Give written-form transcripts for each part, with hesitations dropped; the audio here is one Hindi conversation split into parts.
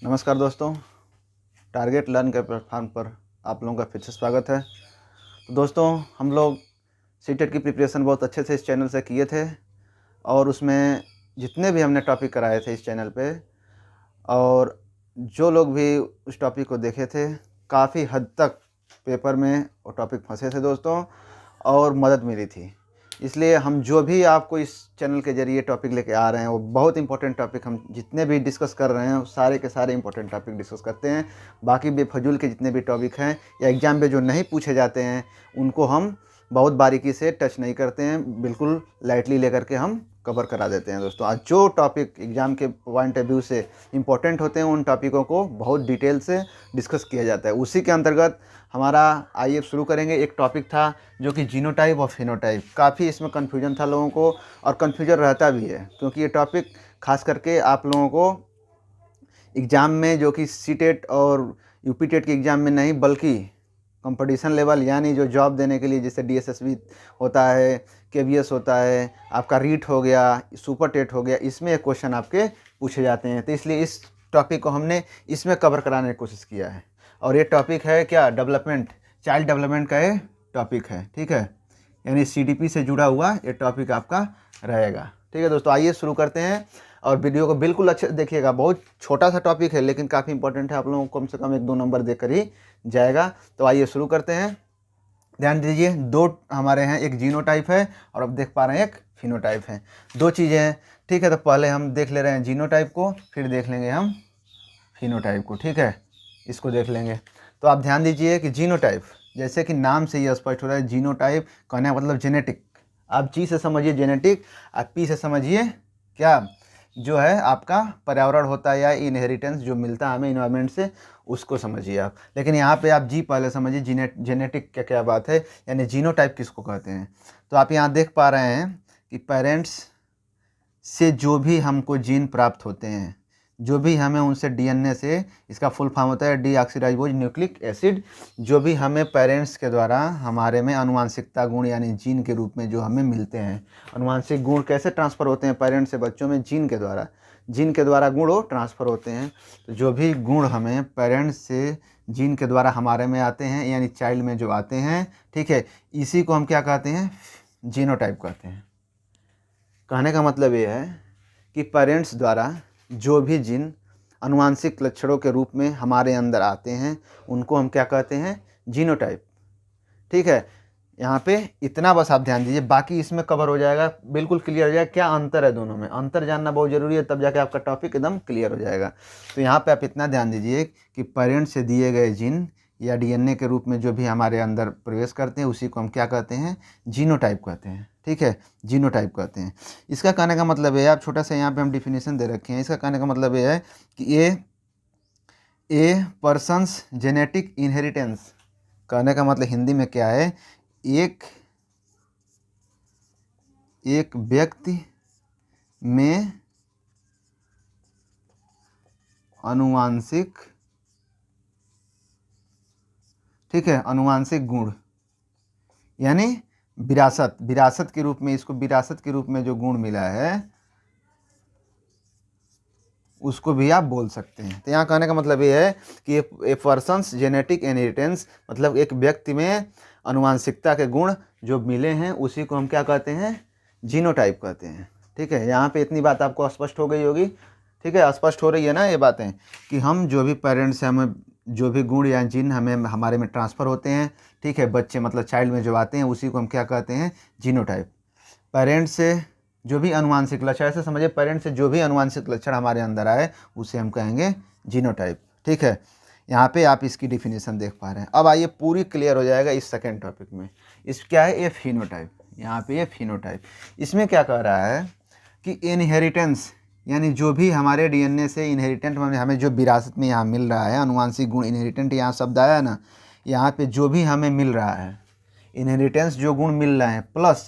नमस्कार दोस्तों, टारगेट लर्न के प्लेटफॉर्म पर आप लोगों का फिर से स्वागत है। तो दोस्तों, हम लोग सीटेट की प्रिपरेशन बहुत अच्छे से इस चैनल से किए थे और उसमें जितने भी हमने टॉपिक कराए थे इस चैनल पे और जो लोग भी उस टॉपिक को देखे थे, काफ़ी हद तक पेपर में वो टॉपिक फंसे थे दोस्तों और मदद मिली थी। इसलिए हम जो भी आपको इस चैनल के ज़रिए टॉपिक लेके आ रहे हैं वो बहुत इंपॉर्टेंट टॉपिक, हम जितने भी डिस्कस कर रहे हैं वो सारे के सारे इंपॉर्टेंट टॉपिक डिस्कस करते हैं। बाकी बेफजूल के जितने भी टॉपिक हैं या एग्ज़ाम में जो नहीं पूछे जाते हैं उनको हम बहुत बारीकी से टच नहीं करते हैं, बिल्कुल लाइटली लेकर के हम कवर करा देते हैं दोस्तों। आज जो टॉपिक एग्ज़ाम के पॉइंट ऑफ व्यू से इम्पोर्टेंट होते हैं उन टॉपिकों को बहुत डिटेल से डिस्कस किया जाता है। उसी के अंतर्गत हमारा आइए शुरू करेंगे। एक टॉपिक था जो कि जीनोटाइप और फिनोटाइप। काफ़ी इसमें कन्फ्यूजन था लोगों को और कन्फ्यूजन रहता भी है, क्योंकि ये टॉपिक खास करके आप लोगों को एग्ज़ाम में, जो कि सीटेट और यूपी टेट के एग्ज़ाम में नहीं बल्कि कंपटीशन लेवल यानी जो जॉब देने के लिए, जैसे डीएसएसबी होता है, केवीएस होता है, आपका रीट हो गया, सुपर टेट हो गया, इसमें एक क्वेश्चन आपके पूछे जाते हैं। तो इसलिए इस टॉपिक को हमने इसमें कवर कराने की कोशिश किया है। और ये टॉपिक है क्या, डेवलपमेंट, चाइल्ड डेवलपमेंट का ये टॉपिक है, ठीक है। यानी सीडीपी से जुड़ा हुआ ये टॉपिक आपका रहेगा, ठीक है दोस्तों। आइए शुरू करते हैं और वीडियो को बिल्कुल अच्छे से देखिएगा। बहुत छोटा सा टॉपिक है लेकिन काफ़ी इंपॉर्टेंट है, आप लोगों को कम से कम 1-2 नंबर देकर ही जाएगा। तो आइए शुरू करते हैं। ध्यान दीजिए, दो हमारे हैं, एक जीनोटाइप है और अब देख पा रहे हैं एक फिनोटाइप है। दो चीज़ें हैं, ठीक है। तो पहले हम देख ले रहे हैं जीनोटाइप को, फिर देख लेंगे हम फिनोटाइप को, ठीक है। इसको देख लेंगे। तो आप ध्यान दीजिए कि जीनोटाइप, जैसे कि नाम से ही स्पष्ट हो रहा है, जीनोटाइप कहने का मतलब जेनेटिक। आप जी से समझिए जेनेटिक, आप पी से समझिए क्या, जो है आपका पर्यावरण होता है या इनहेरिटेंस जो मिलता है हमें इन्वायरमेंट से, उसको समझिए आप। लेकिन यहाँ पे आप जी पहले समझिए, जेनेटिक क्या क्या बात है, यानी जीनोटाइप किसको कहते हैं। तो आप यहाँ देख पा रहे हैं कि पेरेंट्स से जो भी हमको जीन प्राप्त होते हैं, जो भी हमें उनसे डीएनए से, इसका फुल फॉर्म होता है डीऑक्सीराइबोज न्यूक्लिक एसिड, जो भी हमें पेरेंट्स के द्वारा हमारे में आनुवांशिकता गुण यानी जीन के रूप में जो हमें मिलते हैं। आनुवांशिक गुण कैसे ट्रांसफ़र होते हैं पेरेंट्स से बच्चों में, जीन के द्वारा, जीन के द्वारा गुण ट्रांसफ़र होते हैं। तो जो भी गुण हमें पेरेंट्स से जीन के द्वारा हमारे में आते हैं यानी चाइल्ड में जो आते हैं, ठीक है, इसी को हम क्या कहते हैं, जीनोटाइप कहते हैं। कहने का मतलब ये है कि पेरेंट्स द्वारा जो भी जीन आनुवांशिक लक्षणों के रूप में हमारे अंदर आते हैं उनको हम क्या कहते हैं, जीनोटाइप, ठीक है। यहाँ पे इतना बस आप ध्यान दीजिए, बाकी इसमें कवर हो जाएगा, बिल्कुल क्लियर हो जाएगा क्या अंतर है दोनों में। अंतर जानना बहुत ज़रूरी है, तब जाके आपका टॉपिक एकदम क्लियर हो जाएगा। तो यहाँ पे आप इतना ध्यान दीजिए कि पेरेंट्स से दिए गए जीन या डीएनए के रूप में जो भी हमारे अंदर प्रवेश करते हैं उसी को हम क्या कहते हैं, जीनोटाइप कहते हैं, ठीक है, जीनोटाइप कहते हैं। इसका कहने का मतलब है, आप छोटा सा यहाँ पे हम डिफिनेशन दे रखे हैं, इसका कहने का मतलब ये है कि ए पर्सन्स जेनेटिक इनहेरिटेंस, कहने का मतलब हिंदी में क्या है, एक व्यक्ति में आनुवांशिक, ठीक है, आनुवांशिक गुण यानी विरासत के रूप में, इसको विरासत के रूप में जो गुण मिला है उसको भी आप बोल सकते हैं। तो यहाँ कहने का मतलब ये है कि ए पर्सन्स जेनेटिक इनहेरिटेंस, मतलब एक व्यक्ति में आनुवांशिकता के गुण जो मिले हैं उसी को हम क्या कहते हैं, जीनोटाइप कहते हैं, ठीक है। यहाँ पे इतनी बात आपको स्पष्ट हो गई होगी, ठीक है, स्पष्ट हो रही है ना ये बातें, कि हम जो भी पेरेंट्स से हमें जो भी गुण या जीन हमें हमारे में ट्रांसफ़र होते हैं, ठीक है, बच्चे मतलब चाइल्ड में जो आते हैं उसी को हम क्या कहते हैं, जीनोटाइप। पेरेंट्स से जो भी आनुवांशिक लक्षण, ऐसे समझिए पेरेंट्स से जो भी आनुवांशिक लक्षण हमारे अंदर आए उसे हम कहेंगे जीनोटाइप, ठीक है। यहाँ पे आप इसकी डिफिनेशन देख पा रहे हैं। अब आइए पूरी क्लियर हो जाएगा इस सेकेंड टॉपिक में। इस क्या है, ये फिनोटाइप, यहाँ पे ये फिनोटाइप। इसमें क्या कह रहा है कि इनहेरिटेंस यानी जो भी हमारे डीएनए से इनहेरिटेंट हमें जो विरासत में यहाँ मिल रहा है, आनुवांशिक गुण, इनहेरिटेंट यहाँ शब्द आया है ना, यहाँ पे जो भी हमें मिल रहा है, इनहेरिटेंस जो गुण मिल रहे हैं, प्लस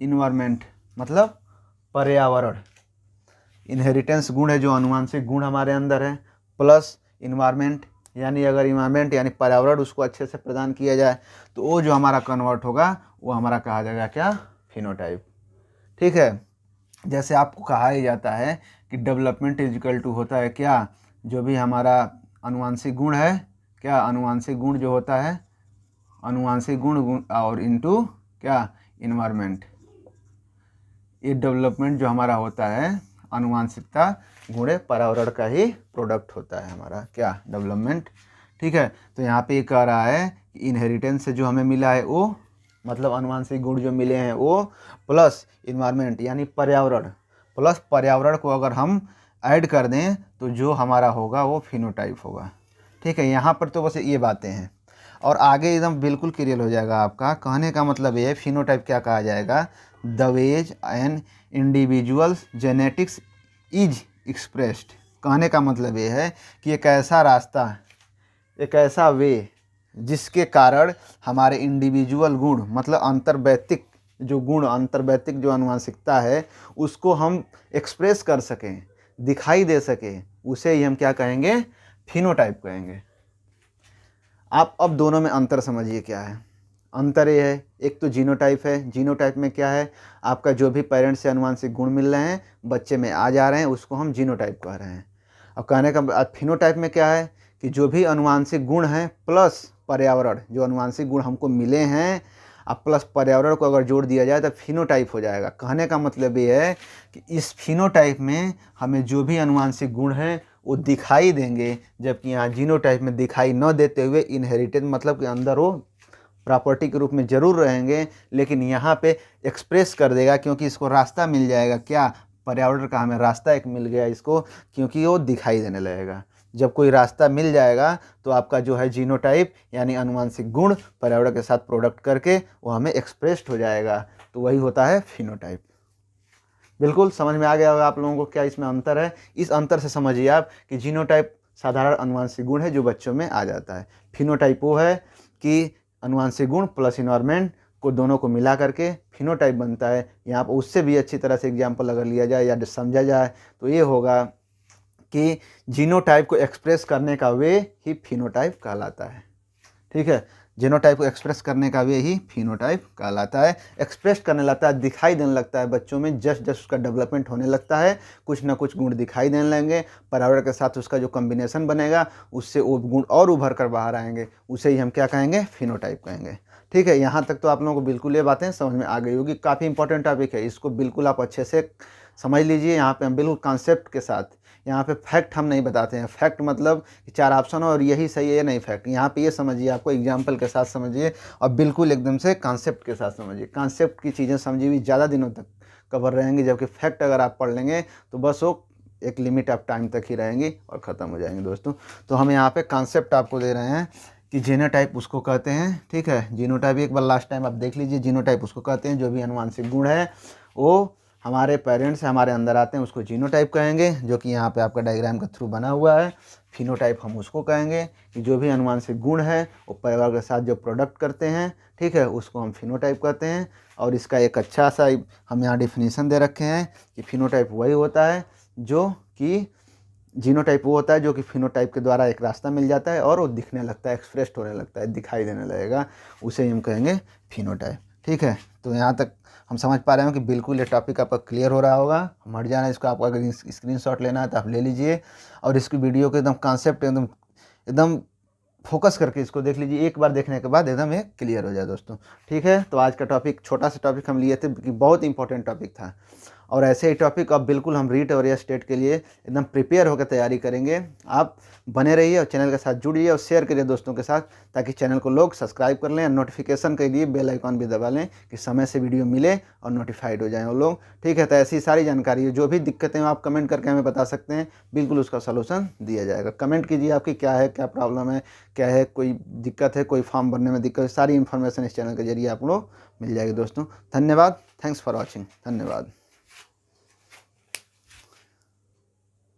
इन्वायरमेंट मतलब पर्यावरण। इनहेरिटेंस गुण है जो आनुवांशिक गुण हमारे अंदर है, प्लस इन्वायरमेंट यानी अगर इन्वायरमेंट यानी पर्यावरण उसको अच्छे से प्रदान किया जाए तो वो जो हमारा कन्वर्ट होगा वो हमारा कहा जाएगा क्या, फिनोटाइप, ठीक है। जैसे आपको कहा ही जाता है कि डेवलपमेंट इज इक्वल टू होता है क्या, जो भी हमारा अनुवांशिक गुण है, क्या अनुवांशिक गुण जो होता है, अनुवांशिक गुण और इनटू क्या इन्वायरमेंट, ये डेवलपमेंट जो हमारा होता है अनुवांशिकता गुणे पर्यावरण का ही प्रोडक्ट होता है हमारा क्या डेवलपमेंट। ठीक है, तो यहाँ पे ये कह रहा है कि इनहेरिटेंस से जो हमें मिला है वो, मतलब अनुवांशिक गुण जो मिले हैं वो, प्लस इन्वायरमेंट यानी पर्यावरण, प्लस पर्यावरण को अगर हम ऐड कर दें तो जो हमारा होगा वो फिनोटाइप होगा। ठीक है, यहाँ पर तो बस ये बातें हैं और आगे एकदम बिल्कुल क्लियर हो जाएगा आपका। कहने का मतलब ये है फिनोटाइप क्या कहा जाएगा, the way an individual's genetics is expressed. कहने का मतलब ये है कि एक ऐसा रास्ता, एक ऐसा वे जिसके कारण हमारे इंडिविजुअल गुण, मतलब अंतर्वैयक्तिक जो गुण, अंतर्वैयक्तिक जो अनुवांशिकता है उसको हम एक्सप्रेस कर सकें, दिखाई दे सके, उसे ही हम क्या कहेंगे, फिनोटाइप कहेंगे। आप अब दोनों में अंतर समझिए क्या है। अंतर ये है, एक तो जीनोटाइप है, जीनोटाइप में क्या है, आपका जो भी पेरेंट्स से अनुवांशिक गुण मिल रहे हैं बच्चे में आ जा रहे हैं उसको हम जीनोटाइप कह रहे हैं। अब कहने का फिनोटाइप में क्या है कि जो भी अनुवांशिक गुण हैं प्लस पर्यावरण, जो अनुवांशिक गुण हमको मिले हैं अब प्लस पर्यावरण को अगर जोड़ दिया जाए तो फिनोटाइप हो जाएगा। कहने का मतलब ये है कि इस फिनोटाइप में हमें जो भी अनुवांशिक गुण हैं वो दिखाई देंगे, जबकि यहाँ जीनोटाइप में दिखाई न देते हुए इनहेरिटेड मतलब कि अंदर वो प्रॉपर्टी के रूप में ज़रूर रहेंगे, लेकिन यहाँ पे एक्सप्रेस कर देगा क्योंकि इसको रास्ता मिल जाएगा, क्या पर्यावरण का हमें रास्ता एक मिल गया इसको, क्योंकि वो दिखाई देने लगेगा। जब कोई रास्ता मिल जाएगा तो आपका जो है जीनोटाइप यानी अनुवांशिक गुण पर्यावरण के साथ प्रोडक्ट करके वो हमें एक्सप्रेस्ड हो जाएगा, तो वही होता है फिनोटाइप। बिल्कुल समझ में आ गया होगा आप लोगों को क्या इसमें अंतर है। इस अंतर से समझिए आप कि जीनोटाइप साधारण अनुवांशिक गुण है जो बच्चों में आ जाता है, फिनोटाइप वो है कि अनुवांशिक गुण प्लस इन्वायरमेंट को दोनों को मिला करके फिनोटाइप बनता है। यहाँ पर उससे भी अच्छी तरह से एग्जाम्पल अगर लिया जाए या समझा जाए तो ये होगा कि जीनोटाइप को एक्सप्रेस करने का वे ही फिनोटाइप कहलाता है। ठीक है, जीनोटाइप को एक्सप्रेस करने का वे ही फिनोटाइप कहलाता है। एक्सप्रेस करने लगता है, दिखाई देने लगता है बच्चों में, जस्ट उसका डेवलपमेंट होने लगता है, कुछ ना कुछ गुण दिखाई देने लगेंगे, पर्यावरण के साथ उसका जो कॉम्बिनेशन बनेगा उससे वो गुण और उभर कर बाहर आएंगे, उसे ही हम क्या कहेंगे, फिनोटाइप कहेंगे। ठीक है, यहाँ तक तो आप लोगों को बिल्कुल ये बातें समझ में आ गई होगी। काफ़ी इंपॉर्टेंट टॉपिक है, इसको बिल्कुल आप अच्छे से समझ लीजिए। यहाँ पे हम बिल्कुल कॉन्सेप्ट के साथ, यहाँ पे फैक्ट हम नहीं बताते हैं। फैक्ट मतलब कि 4 ऑप्शन और यही सही है, ये नहीं फैक्ट। यहाँ पे ये समझिए, आपको एग्जाम्पल के साथ समझिए और बिल्कुल एकदम से कॉन्सेप्ट के साथ समझिए। कॉन्सेप्ट की चीज़ें समझी हुई ज़्यादा दिनों तक कवर रहेंगी, जबकि फैक्ट अगर आप पढ़ लेंगे तो बस वो एक लिमिट ऑफ टाइम तक ही रहेंगी और ख़त्म हो जाएंगे दोस्तों। तो हम यहाँ पे कॉन्सेप्ट आपको दे रहे हैं कि जीनोटाइप उसको कहते हैं। ठीक है, जीनोटाइप एक बार लास्ट टाइम आप देख लीजिए, जीनोटाइप उसको कहते हैं जो भी अनुवांशिक गुण है वो हमारे पेरेंट्स से हमारे अंदर आते हैं उसको जीनोटाइप कहेंगे, जो कि यहाँ पे आपका डायग्राम के थ्रू बना हुआ है। फिनोटाइप हम उसको कहेंगे कि जो भी अनुवांशिक गुण है वो परिवार के साथ जो प्रोडक्ट करते हैं, ठीक है, उसको हम फिनोटाइप कहते हैं। और इसका एक अच्छा सा हम यहाँ डिफिनीसन दे रखे हैं कि फिनोटाइप वही होता है जो कि, जीनोटाइप वो होता है जो कि फिनोटाइप के द्वारा एक रास्ता मिल जाता है और वो दिखने लगता है, एक्सप्रेस्ड होने लगता है, दिखाई देने लगेगा, उसे ही हम कहेंगे फिनोटाइप। ठीक है, तो यहाँ तक हम समझ पा रहे हो कि बिल्कुल ये टॉपिक आपका क्लियर हो रहा होगा। हम हट जाना, इसको आपको अगर स्क्रीनशॉट लेना है तो आप ले लीजिए और इसकी वीडियो के एकदम कॉन्सेप्ट एकदम फोकस करके इसको देख लीजिए। एक बार देखने के बाद एकदम ये क्लियर हो जाए दोस्तों। ठीक है, तो आज का टॉपिक छोटा सा टॉपिक हम लिए थे कि बहुत इंपॉर्टेंट टॉपिक था, और ऐसे ही टॉपिक अब बिल्कुल हम रीट और या स्टेट के लिए एकदम प्रिपेयर होकर तैयारी करेंगे। आप बने रहिए और चैनल के साथ जुड़िए और शेयर करिए दोस्तों के साथ, ताकि चैनल को लोग सब्सक्राइब कर लें और नोटिफिकेशन के लिए बेल आइकॉन भी दबा लें कि समय से वीडियो मिले और नोटिफाइड हो जाएं वो लोग। ठीक है, तो ऐसी सारी जानकारी, जो भी दिक्कतें आप कमेंट करके हमें बता सकते हैं, बिल्कुल उसका सलूशन दिया जाएगा। कमेंट कीजिए आपकी क्या है, क्या प्रॉब्लम है, क्या है, कोई दिक्कत है, कोई फॉर्म भरने में दिक्कत है, सारी इन्फॉर्मेशन इस चैनल के जरिए आप लोग मिल जाएगी दोस्तों। धन्यवाद, थैंक्स फॉर वॉचिंग, धन्यवाद।